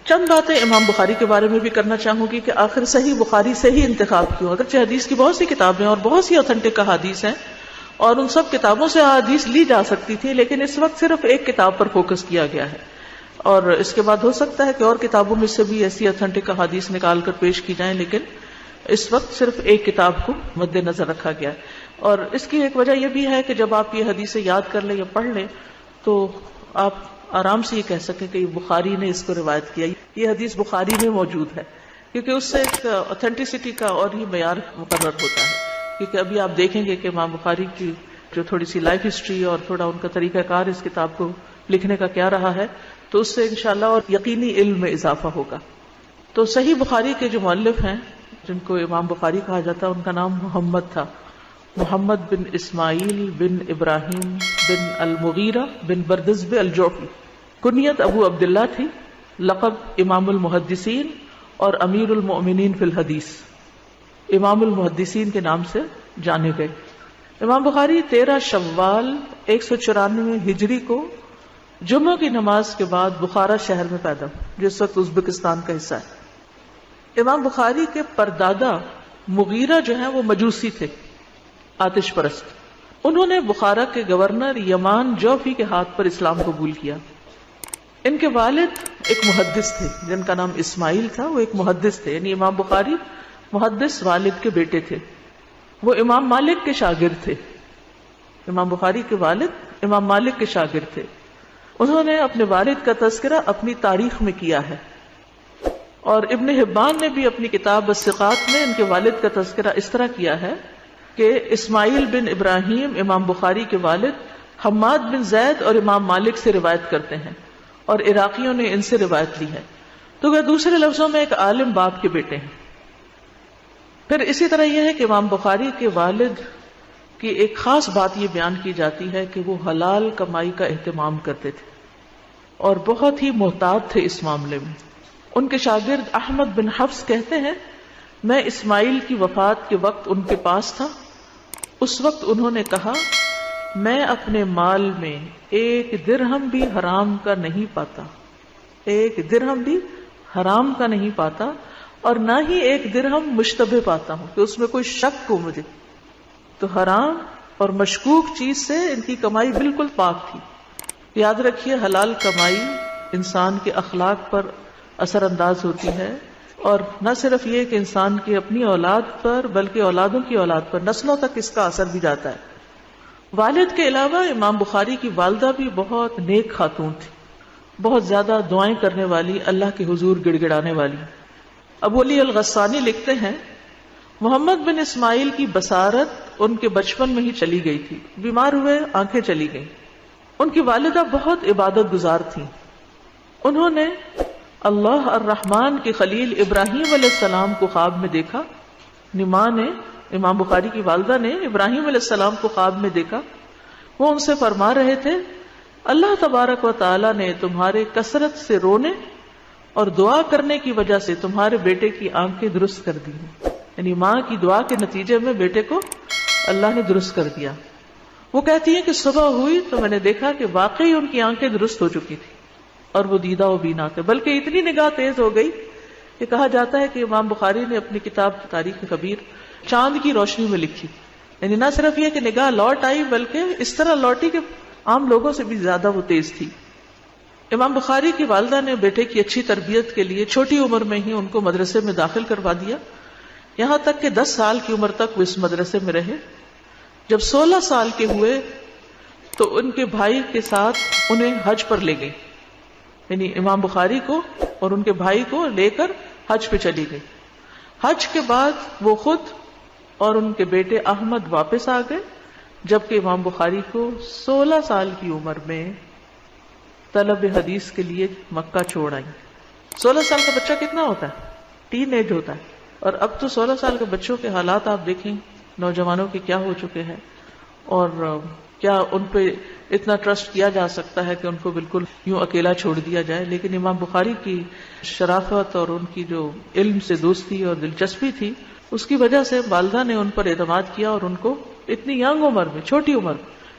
چند باتیں امام بخاری کے بارے میں بھی کرنا چاہوں گی کہ آخر صحیح بخاری سے ہی انتخاب کیوں. اگرچہ حدیث کی بہت سی کتابیں اور بہت سی اوتھینٹک احادیث ہیں اور ان سب کتابوں سے احادیث لی جا سکتی تھی، لیکن اس وقت صرف ایک کتاب پر فوکس کیا گیا ہے، اور اس کے بعد ہو سکتا ہے کہ اور کتابوں میں سے بھی ایسی اوتھینٹک احادیث نکال کر پیش کی جائیں، لیکن اس وقت صرف ایک کتاب کو مد نظر رکھا گیا ہے. اور اس کی ایک وجہ یہ بھی ہے کہ جب آپ یہ حدیثیں یاد کر لیں یا پڑھ لیں تو آپ آرام سے یہ کہہ سکیں کہ بخاری نے اس کو روایت کیا، یہ حدیث بخاری میں موجود ہے، کیونکہ اس سے ایک اوتھینٹسٹی کا اور ہی معیار مقرر ہوتا ہے. کیونکہ ابھی آپ دیکھیں گے کہ امام بخاری کی جو تھوڑی سی لائف ہسٹری اور تھوڑا ان کا طریقہ کار اس کتاب کو لکھنے کا کیا رہا ہے، تو اس سے انشاءاللہ اور یقینی علم میں اضافہ ہوگا. تو صحیح بخاری کے جو مؤلف ہیں جن کو امام بخاری کہا جاتا ہے، ان کا نام محمد تھا، محمد بن اسماعیل بن ابراہیم بن المغیرہ بن بردزبہ الجوفی. کنیت ابو عبداللہ تھی، لقب امام المحدثین اور امیر المؤمنین فی الحدیث، امام المحدثین کے نام سے جانے گئے. امام بخاری 13 شوال 194 ہجری کو جمعہ کی نماز کے بعد بخارا شہر میں پیدا ہوئے، جو اس وقت ازبکستان کا حصہ ہے. امام بخاری کے پردادا مغیرہ جو ہیں وہ مجوسی تھے، آتش پرست. انہوں نے بخارا کے گورنر یمان جوفی کے ہاتھ پر اسلام قبول کیا. ان کے والد ایک محدث تھے جن کا نام اسماعیل تھا، وہ ایک محدث تھے، یعنی امام بخاری محدث والد کے بیٹے تھے. وہ امام مالک کے شاگرد تھے. امام بخاری کے والد امام مالک کے شاگرد تھے. انہوں نے اپنے والد کا تذکرہ اپنی تاریخ میں کیا ہے، اور ابن حبان نے بھی اپنی کتاب الثقات میں ان کے والد کا تذکرہ اس طرح کیا ہے کہ اسماعیل بن ابراہیم امام بخاری کے والد حماد بن زید اور امام مالک سے روایت کرتے ہیں، اور عراقیوں نے ان سے روایت لی ہے. تو وہ دوسرے لفظوں میں ایک عالم باپ کے بیٹے ہیں. پھر اسی طرح یہ ہے کہ امام بخاری کے والد کی ایک خاص بات یہ بیان کی جاتی ہے کہ وہ حلال کمائی کا اہتمام کرتے تھے اور بہت ہی محتاط تھے اس معاملے میں. ان کے شاگرد احمد بن حفص کہتے ہیں میں اسماعیل کی وفات کے وقت ان کے پاس تھا. اس وقت انہوں نے کہا میں اپنے مال میں 1 درہم بھی حرام کا نہیں پاتا، 1 درہم بھی حرام کا نہیں پاتا، اور نہ ہی 1 درہم مشتبہ پاتا ہوں کہ اس میں کوئی شک ہو مجھے. تو حرام اور مشکوک چیز سے ان کی کمائی بالکل پاک تھی. یاد رکھیے حلال کمائی انسان کے اخلاق پر اثر انداز ہوتی ہے، اور نہ صرف یہ کہ انسان کی اپنی اولاد پر بلکہ اولادوں کی اولاد پر، نسلوں تک اس کا اثر بھی جاتا ہے. والد کے علاوہ امام بخاری کی والدہ بھی بہت نیک خاتون تھی، بہت زیادہ دعائیں کرنے والی، اللہ کے حضور گڑ گڑانے والی. ابو علی الغسانی لکھتے ہیں محمد بن اسماعیل کی بصارت ان کے بچپن میں ہی چلی گئی تھی، بیمار ہوئے آنکھیں چلی گئیں. ان کی والدہ بہت عبادت گزار تھیں. انہوں نے اللہ الرحمن کے خلیل ابراہیم علیہ السلام کو خواب میں دیکھا. ماں نے، امام بخاری کی والدہ نے ابراہیم علیہ السلام کو خواب میں دیکھا. وہ ان سے فرما رہے تھے اللہ تبارک و تعالی نے تمہارے کثرت سے رونے اور دعا کرنے کی وجہ سے تمہارے بیٹے کی آنکھیں درست کر دی. یعنی ماں کی دعا کے نتیجے میں بیٹے کو اللہ نے درست کر دیا. وہ کہتی ہیں کہ صبح ہوئی تو میں نے دیکھا کہ واقعی ان کی آنکھیں درست ہو چکی تھی اور وہ دیدہ و بینا تھے، بلکہ اتنی نگاہ تیز ہو گئی کہ کہا جاتا ہے کہ امام بخاری نے اپنی کتاب تاریخ کبیر چاند کی روشنی میں لکھی. یعنی نہ صرف یہ کہ نگاہ لوٹ آئی بلکہ اس طرح لوٹی کہ عام لوگوں سے بھی زیادہ وہ تیز تھی. امام بخاری کی والدہ نے بیٹے کی اچھی تربیت کے لیے چھوٹی عمر میں ہی ان کو مدرسے میں داخل کروا دیا، یہاں تک کہ 10 سال کی عمر تک وہ اس مدرسے میں رہے. جب 16 سال کے ہوئے تو ان کے بھائی کے ساتھ انہیں حج پر لے گئی. یعنی امام بخاری کو اور ان کے بھائی کو لے کر حج پہ چلی گئی. حج کے بعد وہ خود اور ان کے بیٹے احمد واپس آ گئے، جبکہ امام بخاری کو 16 سال کی عمر میں طلب حدیث کے لیے مکہ چھوڑ آئی. 16 سال کا بچہ کتنا ہوتا ہے؟ ٹین ایج ہوتا ہے. اور اب تو 16 سال کے بچوں کے حالات آپ دیکھیں، نوجوانوں کے کیا ہو چکے ہیں، اور کیا ان پہ اتنا ٹرسٹ کیا جا سکتا ہے کہ ان کو بالکل یوں اکیلا چھوڑ دیا جائے. لیکن امام بخاری کی شرافت اور ان کی جو علم سے دوستی اور دلچسپی تھی، اس کی وجہ سے والدہ نے ان پر اعتماد کیا اور ان کو اتنی ینگ عمر میں، چھوٹی عمر،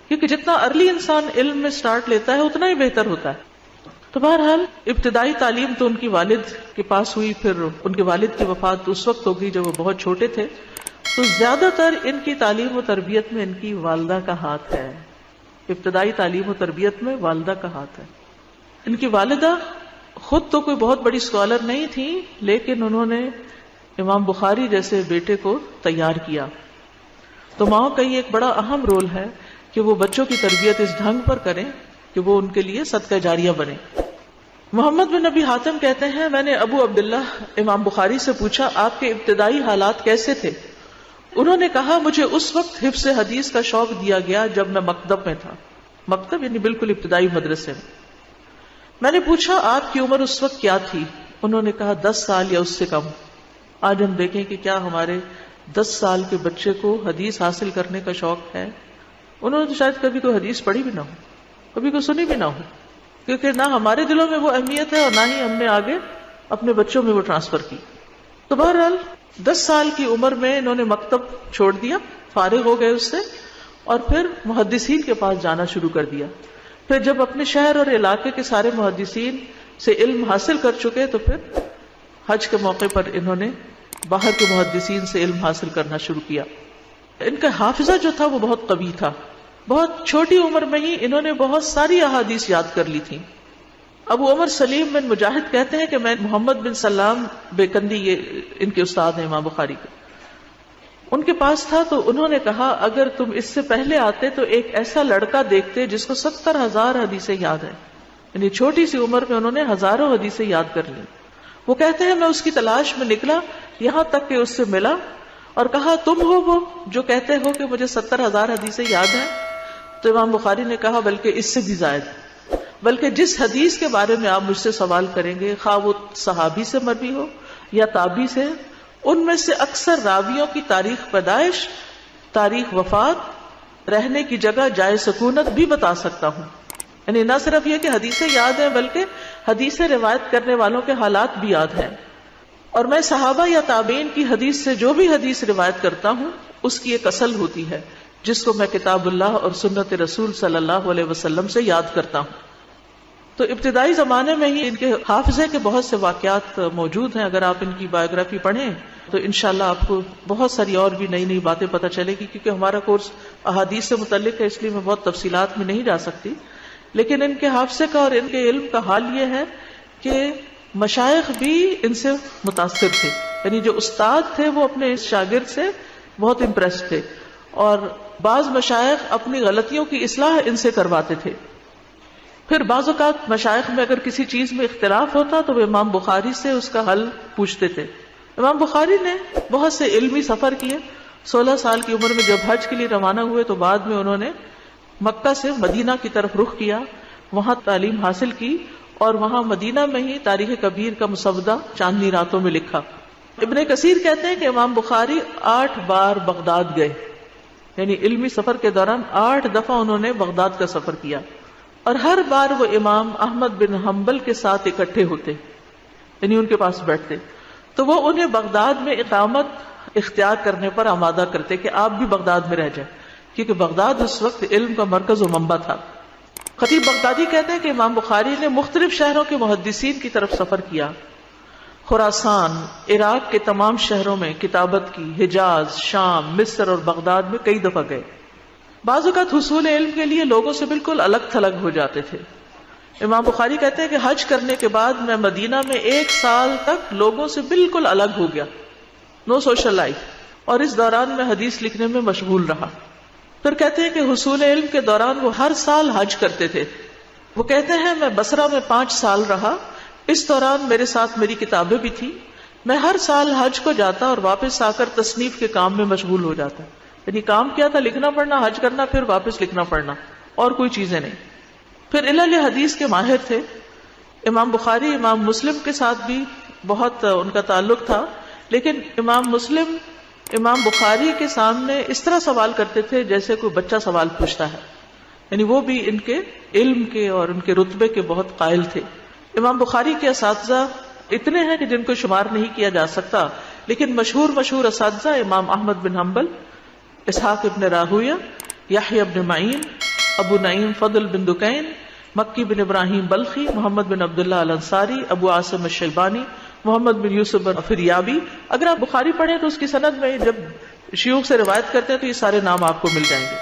کیونکہ جتنا ارلی انسان علم میں سٹارٹ لیتا ہے اتنا ہی بہتر ہوتا ہے. تو بہرحال ابتدائی تعلیم تو ان کی والد کے پاس ہوئی، پھر ان کے والد کی وفات اس وقت ہو گئی جب وہ بہت چھوٹے تھے، تو زیادہ تر ان کی تعلیم و تربیت میں ان کی والدہ کا ہاتھ ہے. ابتدائی تعلیم و تربیت میں والدہ کا ہاتھ ہے. ان کی والدہ خود تو کوئی بہت بڑی اسکالر نہیں تھی، لیکن انہوں نے امام بخاری جیسے بیٹے کو تیار کیا. تو ماں کا یہ ایک بڑا اہم رول ہے کہ وہ بچوں کی تربیت اس ڈھنگ پر کریں کہ وہ ان کے لیے صدقہ جاریہ بنے. محمد بن ابی حاتم کہتے ہیں میں نے ابو عبداللہ امام بخاری سے پوچھا آپ کے ابتدائی حالات کیسے تھے؟ انہوں نے کہا مجھے اس وقت حفظ حدیث کا شوق دیا گیا جب میں مکتب میں تھا. مکتب یعنی بالکل ابتدائی مدرسے میں. میں نے پوچھا آپ کی عمر اس وقت کیا تھی؟ انہوں نے کہا 10 سال یا اس سے کم. آج ہم دیکھیں کہ کیا ہمارے 10 سال کے بچے کو حدیث حاصل کرنے کا شوق ہے. انہوں نے تو شاید کبھی کوئی حدیث پڑھی بھی نہ ہو، کبھی کوئی سنی بھی نہ ہو، کیونکہ نہ ہمارے دلوں میں وہ اہمیت ہے اور نہ ہی ہم نے آگے اپنے بچوں میں وہ ٹرانسفر کی. تو بہرحال 10 سال کی عمر میں انہوں نے مکتب چھوڑ دیا، فارغ ہو گئے اس سے، اور پھر محدثین کے پاس جانا شروع کر دیا. پھر جب اپنے شہر اور علاقے کے سارے محدثین سے علم حاصل کر چکے تو پھر حج کے موقع پر انہوں نے باہر کے محدثین سے علم حاصل کرنا شروع کیا. ان کا حافظہ جو تھا وہ بہت قوی تھا. بہت چھوٹی عمر میں ہی انہوں نے بہت ساری احادیث یاد کر لی تھیں. ابو عمر سلیم بن مجاہد کہتے ہیں کہ میں محمد بن سلام بیکندی، یہ ان کے استاد ہیں امام بخاری کے، ان کے پاس تھا تو انہوں نے کہا اگر تم اس سے پہلے آتے تو ایک ایسا لڑکا دیکھتے جس کو 70,000 حدیثیں یاد ہیں. یعنی چھوٹی سی عمر میں انہوں نے ہزاروں حدیثیں یاد کر لی. وہ کہتے ہیں میں اس کی تلاش میں نکلا یہاں تک کہ اس سے ملا اور کہا تم ہو وہ جو کہتے ہو کہ مجھے 70,000 حدیثیں یاد ہیں؟ تو امام بخاری نے کہا بلکہ اس سے بھی زائد، بلکہ جس حدیث کے بارے میں آپ مجھ سے سوال کریں گے خواہ وہ صحابی سے مروی ہو یا تابعی سے، ان میں سے اکثر راویوں کی تاریخ پیدائش، تاریخ وفات، رہنے کی جگہ، جائے سکونت بھی بتا سکتا ہوں. یعنی نہ صرف یہ کہ حدیثیں یاد ہیں بلکہ حدیثیں روایت کرنے والوں کے حالات بھی یاد ہیں. اور میں صحابہ یا تابعین کی حدیث سے جو بھی حدیث روایت کرتا ہوں اس کی ایک اصل ہوتی ہے جس کو میں کتاب اللہ اور سنت رسول صلی اللہ علیہ وسلم سے یاد کرتا ہوں. تو ابتدائی زمانے میں ہی ان کے حافظے کے بہت سے واقعات موجود ہیں. اگر آپ ان کی بایوگرافی پڑھیں تو انشاءاللہ آپ کو بہت ساری اور بھی نئی نئی باتیں پتہ چلے گی، کیونکہ ہمارا کورس احادیث سے متعلق ہے اس لیے میں بہت تفصیلات میں نہیں جا سکتی. لیکن ان کے حافظے کا اور ان کے علم کا حال یہ ہے کہ مشائخ بھی ان سے متاثر تھے. یعنی جو استاد تھے وہ اپنے اس شاگرد سے بہت امپریس تھے، اور بعض مشائخ اپنی غلطیوں کی اصلاح ان سے کرواتے تھے. پھر بعض اوقات مشائخ میں اگر کسی چیز میں اختلاف ہوتا تو وہ امام بخاری سے اس کا حل پوچھتے تھے. امام بخاری نے بہت سے علمی سفر کیے. 16 سال کی عمر میں جب حج کے لیے روانہ ہوئے تو بعد میں انہوں نے مکہ سے مدینہ کی طرف رخ کیا، وہاں تعلیم حاصل کی، اور وہاں مدینہ میں ہی تاریخ کبیر کا مسودہ چاندنی راتوں میں لکھا. ابن کثیر کہتے ہیں کہ امام بخاری 8 بار بغداد گئے. یعنی علمی سفر کے دوران 8 دفعہ انہوں نے بغداد کا سفر کیا، اور ہر بار وہ امام احمد بن حنبل کے ساتھ اکٹھے ہوتے، یعنی ان کے پاس بیٹھتے تو وہ انہیں بغداد میں اقامت اختیار کرنے پر آمادہ کرتے کہ آپ بھی بغداد میں رہ جائیں، کیونکہ بغداد اس وقت علم کا مرکز و منبع تھا. خطیب بغدادی کہتے ہیں کہ امام بخاری نے مختلف شہروں کے محدثین کی طرف سفر کیا. خراسان، عراق کے تمام شہروں میں کتابت کی، حجاز، شام، مصر اور بغداد میں کئی دفعہ گئے. بعض اوقات حصول علم کے لیے لوگوں سے بالکل الگ تھلگ ہو جاتے تھے. امام بخاری کہتے ہیں کہ حج کرنے کے بعد میں مدینہ میں 1 سال تک لوگوں سے بالکل الگ ہو گیا، نو سوشل لائف، اور اس دوران میں حدیث لکھنے میں مشغول رہا. پھر کہتے ہیں کہ حصول علم کے دوران وہ ہر سال حج کرتے تھے. وہ کہتے ہیں میں بصرہ میں 5 سال رہا، اس دوران میرے ساتھ میری کتابیں بھی تھی. میں ہر سال حج کو جاتا اور واپس آ کر تصنیف کے کام میں مشغول ہو جاتا. یعنی کام کیا تھا؟ لکھنا پڑھنا، حج کرنا، پھر واپس لکھنا پڑھنا، اور کوئی چیزیں نہیں. پھر علل حدیث کے ماہر تھے. امام بخاری امام مسلم کے ساتھ بھی بہت ان کا تعلق تھا، لیکن امام مسلم امام بخاری کے سامنے اس طرح سوال کرتے تھے جیسے کوئی بچہ سوال پوچھتا ہے. یعنی وہ بھی ان کے علم کے اور ان کے رتبے کے بہت قائل تھے. امام بخاری کے اساتذہ اتنے ہیں کہ جن کو شمار نہیں کیا جا سکتا، لیکن مشہور اساتذہ امام احمد بن حنبل، اسحاق ابن راہویہ، یحییٰ ابن معین، ابو نعیم فضل بن دکین، مکی بن ابراہیم بلخی، محمد بن عبداللہ الانصاری، ابو عاصم الشیبانی، محمد بن یوسف بن فریابی. اگر آپ بخاری پڑھیں تو اس کی سند میں جب شیوخ سے روایت کرتے ہیں تو یہ سارے نام آپ کو مل جائیں گے.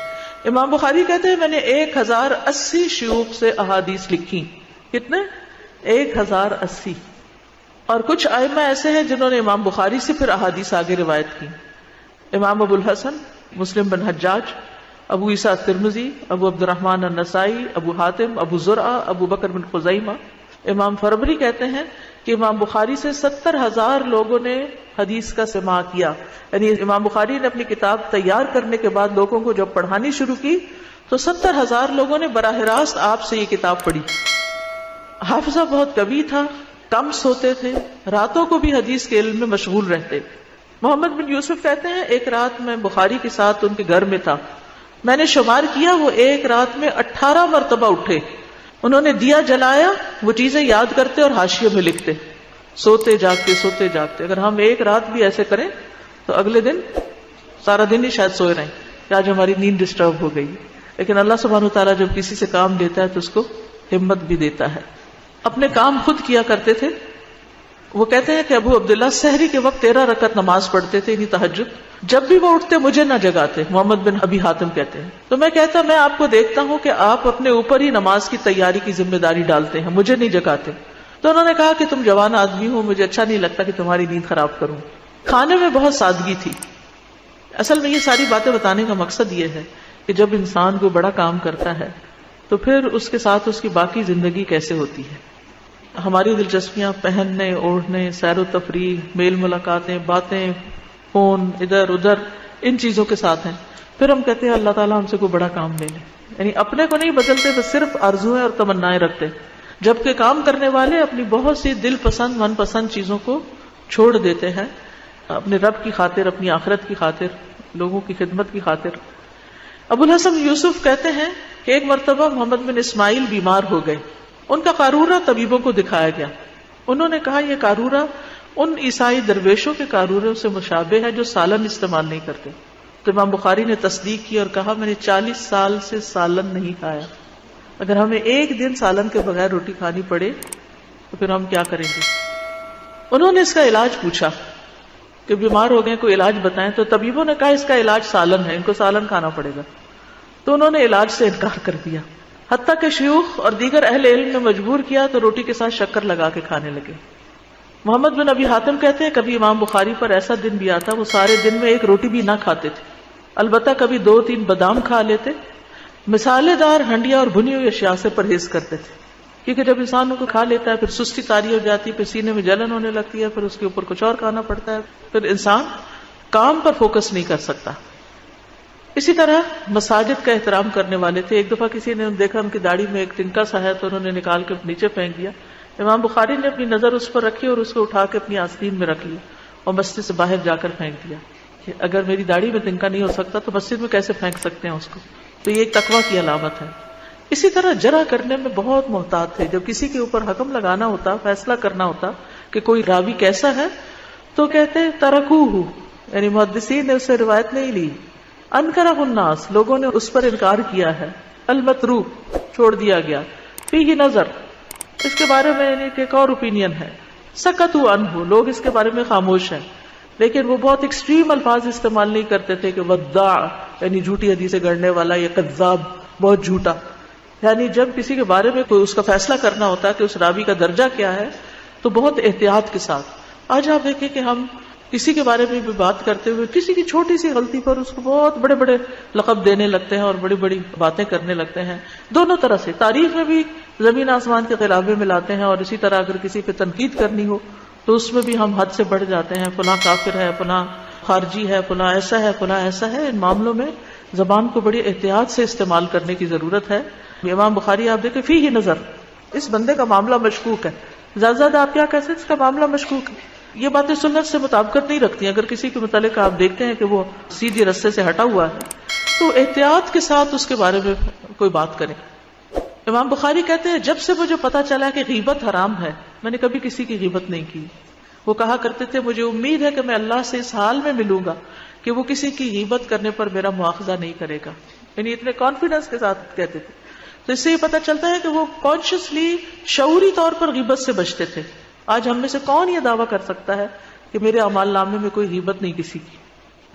امام بخاری کہتے ہیں میں نے 1080 شیوخ سے احادیث لکھی. کتنے؟ 1080. اور کچھ ائمہ ایسے ہیں جنہوں نے امام بخاری سے پھر احادیث آگے روایت کی. امام ابو الحسن مسلم بن حجاج، ابو عیسیٰ الترمذی، ابو عبد الرحمن النسائی، ابو حاتم، ابو زرعہ، ابو بکر بن خزیمہ. امام فربری کہتے ہیں کہ امام بخاری سے 70,000 لوگوں نے حدیث کا سماع کیا. یعنی امام بخاری نے اپنی کتاب تیار کرنے کے بعد لوگوں کو جب پڑھانی شروع کی تو 70,000 لوگوں نے براہ راست آپ سے یہ کتاب پڑھی. حافظہ بہت قوی تھا، کم سوتے تھے، راتوں کو بھی حدیث کے علم میں مشغول رہتے. محمد بن یوسف کہتے ہیں ایک رات میں بخاری کے ساتھ ان کے گھر میں تھا. میں نے شمار کیا وہ ایک رات میں 18 مرتبہ اٹھے. انہوں نے دیا جلایا، وہ چیزیں یاد کرتے اور حاشیے میں لکھتے، سوتے جاگتے سوتے جاگتے. اگر ہم ایک رات بھی ایسے کریں تو اگلے دن سارا دن ہی شاید سوئے رہیں کہ آج ہماری نیند ڈسٹرب ہو گئی. لیکن اللہ سبحانہ وتعالیٰ جب کسی سے کام دیتا ہے تو اس کو ہمت بھی دیتا ہے. اپنے کام خود کیا کرتے تھے. وہ کہتے ہیں کہ ابو عبداللہ سحری کے وقت 13 رکعت نماز پڑھتے تھے، یعنی تہجد. جب بھی وہ اٹھتے مجھے نہ جگاتے. محمد بن ابی حاتم کہتے ہیں تو میں کہتا میں آپ کو دیکھتا ہوں کہ آپ اپنے اوپر ہی نماز کی تیاری کی ذمہ داری ڈالتے ہیں، مجھے نہیں جگاتے. تو انہوں نے کہا کہ تم جوان آدمی ہو، مجھے اچھا نہیں لگتا کہ تمہاری نیند خراب کروں. کھانے میں بہت سادگی تھی. اصل میں یہ ساری باتیں بتانے کا مقصد یہ ہے کہ جب انسان کو بڑا کام کرتا ہے تو پھر اس کے ساتھ اس کی باقی زندگی کیسے ہوتی ہے. ہماری دلچسپیاں پہننے، اوڑھنے، سیر و تفریح، میل ملاقاتیں، باتیں، فون، ادھر ادھر، ان چیزوں کے ساتھ ہیں. پھر ہم کہتے ہیں اللہ تعالیٰ ہم سے کوئی بڑا کام لے لے. یعنی اپنے کو نہیں بدلتے، بس صرف آرزویں اور تمنائیں رکھتے. جبکہ کام کرنے والے اپنی بہت سی دل پسند من پسند چیزوں کو چھوڑ دیتے ہیں اپنے رب کی خاطر، اپنی آخرت کی خاطر، لوگوں کی خدمت کی خاطر. ابو الحسن یوسف کہتے ہیں کہ ایک مرتبہ محمد بن اسماعیل بیمار ہو گئے. ان کا قارورہ طبیبوں کو دکھایا گیا. انہوں نے کہا یہ قارورہ ان عیسائی درویشوں کے قاروروں سے مشابہ ہے جو سالن استعمال نہیں کرتے. تو امام بخاری نے تصدیق کی اور کہا میں نے 40 سال سے سالن نہیں کھایا. اگر ہمیں ایک دن سالن کے بغیر روٹی کھانی پڑے تو پھر ہم کیا کریں گے. انہوں نے اس کا علاج پوچھا کہ بیمار ہو گئے، کوئی علاج بتائیں. تو طبیبوں نے کہا اس کا علاج سالن ہے، ان کو سالن کھانا پڑے گا. تو انہوں نے علاج سے انکار کر دیا. حتیٰ کہ شیوخ اور دیگر اہل علم نے مجبور کیا تو روٹی کے ساتھ شکر لگا کے کھانے لگے. محمد بن ابی حاتم کہتے ہیں کبھی امام بخاری پر ایسا دن بھی آتا وہ سارے دن میں ایک روٹی بھی نہ کھاتے تھے. البتہ کبھی 2-3 بادام کھا لیتے. مسالے دار ہنڈیا اور بھنی ہوئی اشیاء سے پرہیز کرتے تھے، کیونکہ جب انسان کو کھا لیتا ہے پھر سستی طاری ہو جاتی ہے، پھر سینے میں جلن ہونے لگتی ہے، پھر اس کے اوپر کچھ اور کھانا پڑتا ہے، پھر انسان کام پر فوکس نہیں کر سکتا. اسی طرح مساجد کا احترام کرنے والے تھے. ایک دفعہ کسی نے دیکھا ان کی داڑھی میں ایک تنکا سا ہے تو انہوں نے نکال کے نیچے پھینک دیا. امام بخاری نے اپنی نظر اس پر رکھی اور اس کو اٹھا کے اپنی آستین میں رکھ لیا اور مسجد سے باہر جا کر پھینک دیا کہ اگر میری داڑھی میں تنکا نہیں ہو سکتا تو مسجد میں کیسے پھینک سکتے ہیں اس کو. تو یہ ایک تقویٰ کی علامت ہے. اسی طرح جرح کرنے میں بہت محتاط تھے. جب کسی کے اوپر حکم لگانا ہوتا، فیصلہ کرنا ہوتا کہ کوئی راوی کیسا ہے تو کہتے ترکوہ، یعنی محدثین نے اس سے روایت نہیں لی. انکرہ الناس، لوگوں نے اس پر انکار کیا ہے. المتروک، چھوڑ دیا گیا. فیہ نظر، اس کے بارے میں یعنی کہ ایک اور اوپینین ہے. سکتوا عنہ، لوگ اس کے بارے میں خاموش ہیں. لیکن وہ بہت ایکسٹریم الفاظ استعمال نہیں کرتے تھے کہ وداع یعنی جھوٹی حدیثیں گڑھنے والا، یا کذاب بہت جھوٹا. یعنی جب کسی کے بارے میں کوئی اس کا فیصلہ کرنا ہوتا ہے کہ اس راوی کا درجہ کیا ہے تو بہت احتیاط کے ساتھ. آج آپ دیکھیں کہ ہم کسی کے بارے میں بھی بات کرتے ہوئے کسی کی چھوٹی سی غلطی پر اس کو بہت بڑے بڑے لقب دینے لگتے ہیں اور بڑی بڑی باتیں کرنے لگتے ہیں. دونوں طرح سے تعریف میں بھی زمین آسمان کے خلافے میں لاتے ہیں، اور اسی طرح اگر کسی پہ تنقید کرنی ہو تو اس میں بھی ہم حد سے بڑھ جاتے ہیں. فلاں کافر ہے، فلاں خارجی ہے، فلاں ایسا ہے، فلاں ایسا ہے. ان معاملوں میں زبان کو بڑی احتیاط سے استعمال کرنے کی ضرورت ہے. امام بخاری آپ دیکھیں فیہ نظر، اس بندے کا معاملہ مشکوک ہے. زیادہ زیادہ آپ کیا کہہ سکتے، اس کا معاملہ مشکوک ہے. یہ باتیں سنت سے مطابقت نہیں رکھتی. اگر کسی کے متعلق آپ دیکھتے ہیں کہ وہ سیدھی رستے سے ہٹا ہوا ہے تو احتیاط کے ساتھ اس کے بارے میں کوئی بات کریں. امام بخاری کہتے ہیں جب سے مجھے پتا چلا کہ غیبت حرام ہے میں نے کبھی کسی کی غیبت نہیں کی. وہ کہا کرتے تھے مجھے امید ہے کہ میں اللہ سے اس حال میں ملوں گا کہ وہ کسی کی غیبت کرنے پر میرا مواخذہ نہیں کرے گا. یعنی اتنے کانفیڈنس کے ساتھ کہتے تھے. تو اس سے یہ پتہ چلتا ہے کہ وہ کانشیسلی شعوری طور پر غیبت سے بچتے تھے. آج ہم میں سے کون یہ دعویٰ کر سکتا ہے کہ میرے اعمال نامے میں کوئی غیبت نہیں کسی کی؟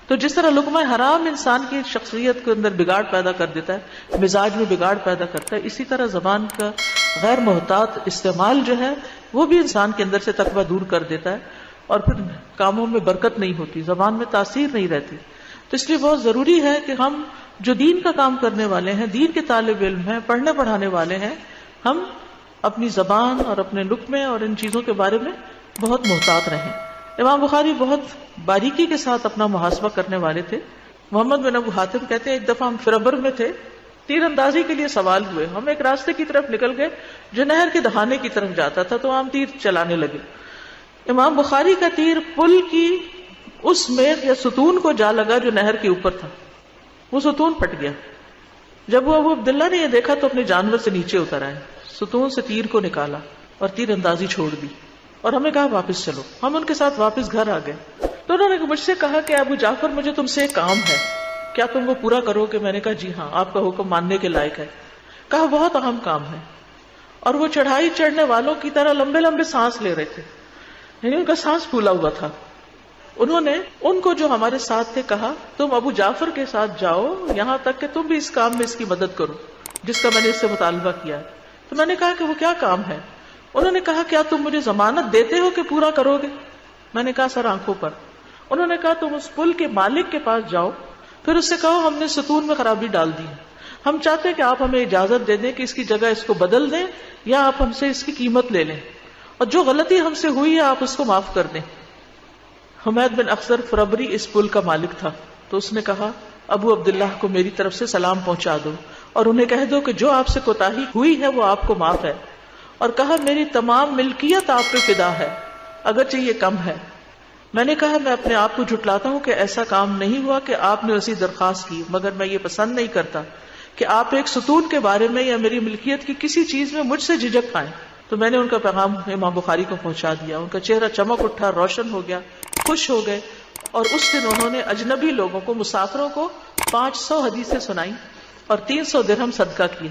تو جس طرح لقمہ حرام انسان کی شخصیت کے اندر بگاڑ پیدا کر دیتا ہے، مزاج میں بگاڑ پیدا کرتا ہے، اسی طرح زبان کا غیر محتاط استعمال جو ہے وہ بھی انسان کے اندر سے تقویٰ دور کر دیتا ہے، اور پھر کاموں میں برکت نہیں ہوتی، زبان میں تاثیر نہیں رہتی. تو اس لیے بہت ضروری ہے کہ ہم جو دین کا کام کرنے والے ہیں، دین کے طالب علم ہیں، پڑھنے پڑھانے والے ہیں، ہم اپنی زبان اور اپنے لقمے اور ان چیزوں کے بارے میں بہت محتاط رہیں. امام بخاری بہت باریکی کے ساتھ اپنا محاسبہ کرنے والے تھے. محمد بن ابو حاتم کہتے ہیں ایک دفعہ ہم فربر میں تھے، تیر اندازی کے لیے سوال ہوئے. ہم ایک راستے کی طرف نکل گئے جو نہر کے دہانے کی طرف جاتا تھا، تو ہم تیر چلانے لگے. امام بخاری کا تیر پل کی اس میخ یا ستون کو جا لگا جو نہر کے اوپر تھا، وہ ستون پھٹ گیا. جب وہ ابو عبداللہ نے یہ دیکھا تو اپنے جانور سے نیچے اتر آئے، ستون سے تیر کو نکالا اور تیر اندازی چھوڑ دی، اور ہمیں کہا واپس چلو. ہم ان کے ساتھ واپس گھر آ گئے تو انہوں نے مجھ سے کہا کہ ابو جعفر مجھے تم سے ایک کام ہے، کیا تم وہ پورا کرو گے؟ میں نے کہا جی ہاں، آپ کا حکم ماننے کے لائق ہے. کہا بہت اہم کام ہے. اور وہ چڑھائی چڑھنے والوں کی طرح لمبے لمبے سانس لے رہے تھے، یعنی ان کا سانس پھولا ہوا تھا. انہوں نے ان کو جو ہمارے ساتھ تھے کہا تم ابو جعفر کے ساتھ جاؤ یہاں تک کہ تم بھی اس کام میں اس کی مدد کرو جس کا میں نے اس سے مطالبہ کیا ہے. تو میں نے کہا کہ وہ کیا کام ہے؟ انہوں نے کہا کیا تم مجھے ضمانت دیتے ہو کہ پورا کرو گے؟ میں نے کہا سر آنکھوں پر. انہوں نے کہا تم اس پل کے مالک کے پاس جاؤ، پھر اس سے کہو ہم نے ستون میں خرابی ڈال دی ہے، ہم چاہتے ہیں کہ آپ ہمیں اجازت دے دیں کہ اس کی جگہ اس کو بدل دیں یا آپ ہم سے اس کی قیمت لے لیں، اور جو غلطی ہم سے ہوئی ہے آپ اس کو معاف کر دیں. حمید بن اخضر فربری اس پل کا مالک تھا، تو اس نے کہا ابو عبداللہ کو میری طرف سے سلام پہنچا دو اور انہیں کہہ دو کہ جو آپ سے کوتاہی ہوئی ہے وہ آپ کو معاف ہے. اور کہا میری تمام ملکیت آپ پہ فدا ہے اگرچہ یہ کم ہے. میں نے کہا میں اپنے آپ کو جھٹلاتا ہوں کہ ایسا کام نہیں ہوا کہ آپ نے اسی درخواست کی، مگر میں یہ پسند نہیں کرتا کہ آپ ایک ستون کے بارے میں یا میری ملکیت کی کسی چیز میں مجھ سے جھجک پائیں. تو میں نے ان کا پیغام امام بخاری کو پہنچا دیا. ان کا چہرہ چمک اٹھا، روشن ہو گیا، خوش ہو گئے، اور اس دن انہوں نے اجنبی لوگوں کو، مسافروں کو 500 حدیثیں سنائی اور 300 درہم صدقہ کیے.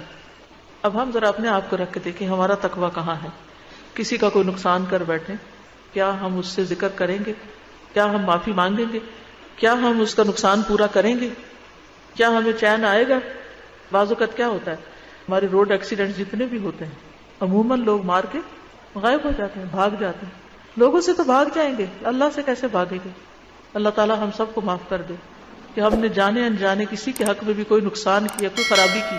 اب ہم ذرا اپنے آپ کو رکھ کے دیکھیں ہمارا تقویٰ کہاں ہے. کسی کا کوئی نقصان کر بیٹھے، کیا ہم اس سے ذکر کریں گے؟ کیا ہم معافی مانگیں گے؟ کیا ہم اس کا نقصان پورا کریں گے؟ کیا ہمیں چین آئے گا؟ بعض اوقات کیا ہوتا ہے، ہمارے روڈ ایکسیڈنٹ جتنے بھی ہوتے ہیں عموماً لوگ مار کے غائب ہو جاتے ہیں، بھاگ جاتے ہیں. لوگوں سے تو بھاگ جائیں گے، اللہ سے کیسے بھاگیں گے؟ اللہ تعالیٰ ہم سب کو معاف کر دے کہ ہم نے جانے انجانے کسی کے حق میں بھی کوئی نقصان کیا، کوئی خرابی کی.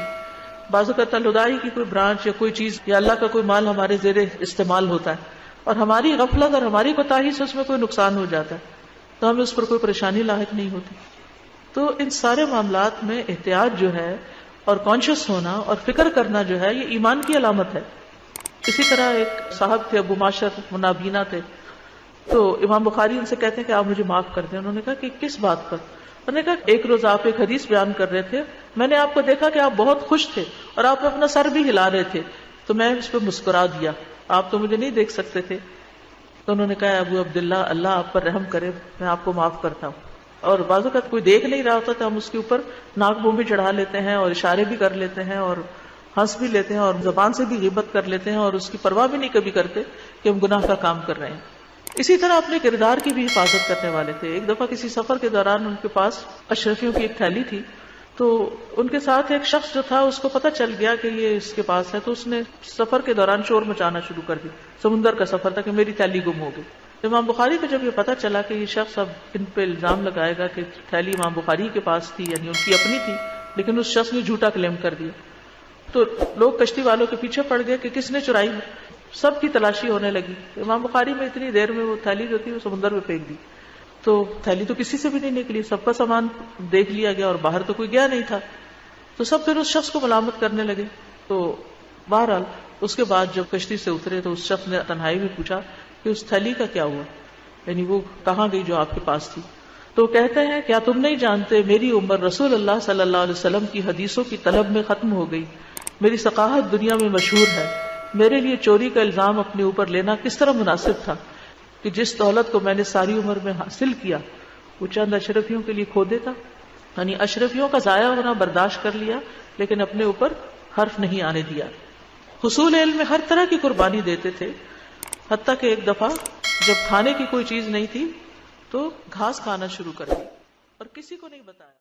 بعض اوقات لدائی کی کوئی برانچ یا کوئی چیز یا اللہ کا کوئی مال ہمارے زیر استعمال ہوتا ہے اور ہماری غفلت اور ہماری کوتاہی سے اس میں کوئی نقصان ہو جاتا ہے، تو ہمیں اس پر کوئی پریشانی لاحق نہیں ہوتی. تو ان سارے معاملات میں احتیاط جو ہے اور کانشیس ہونا اور فکر کرنا جو ہے یہ ایمان کی علامت ہے. اسی طرح ایک صاحب تھے ابو معاشر منابینا تھے، تو امام بخاری ان سے کہتے ہیں کہ آپ مجھے معاف کر دیں. انہوں نے کہا کہ کس بات پر؟ انہوں نے کہا ایک روز آپ ایک حدیث بیان کر رہے تھے، میں نے آپ کو دیکھا کہ آپ بہت خوش تھے اور آپ اپنا سر بھی ہلا رہے تھے، تو میں اس پہ مسکرا دیا، آپ تو مجھے نہیں دیکھ سکتے تھے. تو انہوں نے کہا ابو عبداللہ اللہ آپ پر رحم کرے، میں آپ کو معاف کرتا ہوں. اور بعض اوقات کوئی دیکھ نہیں رہا ہوتا تو ہم اس کے اوپر ناک منہ بھی چڑھا لیتے ہیں اور اشارے بھی کر لیتے ہیں اور ہنس بھی لیتے ہیں اور زبان سے بھی غیبت کر لیتے ہیں اور اس کی پرواہ بھی نہیں کبھی کرتے کہ ہم گناہ کا کام کر رہے ہیں. اسی طرح اپنے کردار کی بھی حفاظت کرنے والے تھے. ایک دفعہ کسی سفر کے دوران ان کے پاس اشرفیوں کی ایک تھیلی تھی، تو ان کے ساتھ ایک شخص جو تھا اس کو پتہ چل گیا کہ یہ اس کے پاس ہے، تو اس نے سفر کے دوران شور مچانا شروع کر دی. سمندر کا سفر تھا کہ میری تھیلی گم ہو گئی. امام بخاری کو جب یہ پتہ چلا کہ یہ شخص اب ان پہ الزام لگائے گا کہ تھیلی امام بخاری کے پاس تھی، یعنی ان کی اپنی تھی، لیکن اس شخص نے جھوٹا کلیم کر دیا، تو لوگ کشتی والوں کے پیچھے پڑ گئے کہ کس نے چرائی. سب کی تلاشی ہونے لگی. امام بخاری میں اتنی دیر میں وہ تھیلی جو تھی وہ سمندر میں پھینک دی. تو تھیلی تو کسی سے بھی نہیں نکلی، سب کا سامان دیکھ لیا گیا اور باہر تو کوئی گیا نہیں تھا. تو سب پھر اس شخص کو ملامت کرنے لگے. تو بہرحال اس کے بعد جب کشتی سے اترے تو اس شخص نے تنہائی میں پوچھا کہ اس تھیلی کا کیا ہوا، یعنی وہ کہاں گئی جو آپ کے پاس تھی. تو کہتے ہیں کیا تم نہیں جانتے میری عمر رسول اللہ صلی اللہ علیہ وسلم کی حدیثوں کی طلب میں ختم ہو گئی، میری ثقافت دنیا میں مشہور ہے. میرے لیے چوری کا الزام اپنے اوپر لینا کس طرح مناسب تھا کہ جس دولت کو میں نے ساری عمر میں حاصل کیا وہ چند اشرفیوں کے لیے کھو دیتا. یعنی اشرفیوں کا ضائع ہونا برداشت کر لیا لیکن اپنے اوپر حرف نہیں آنے دیا. حصول علم میں ہر طرح کی قربانی دیتے تھے، حتیٰ کہ ایک دفعہ جب کھانے کی کوئی چیز نہیں تھی تو گھاس کھانا شروع کر دی اور کسی کو نہیں بتایا.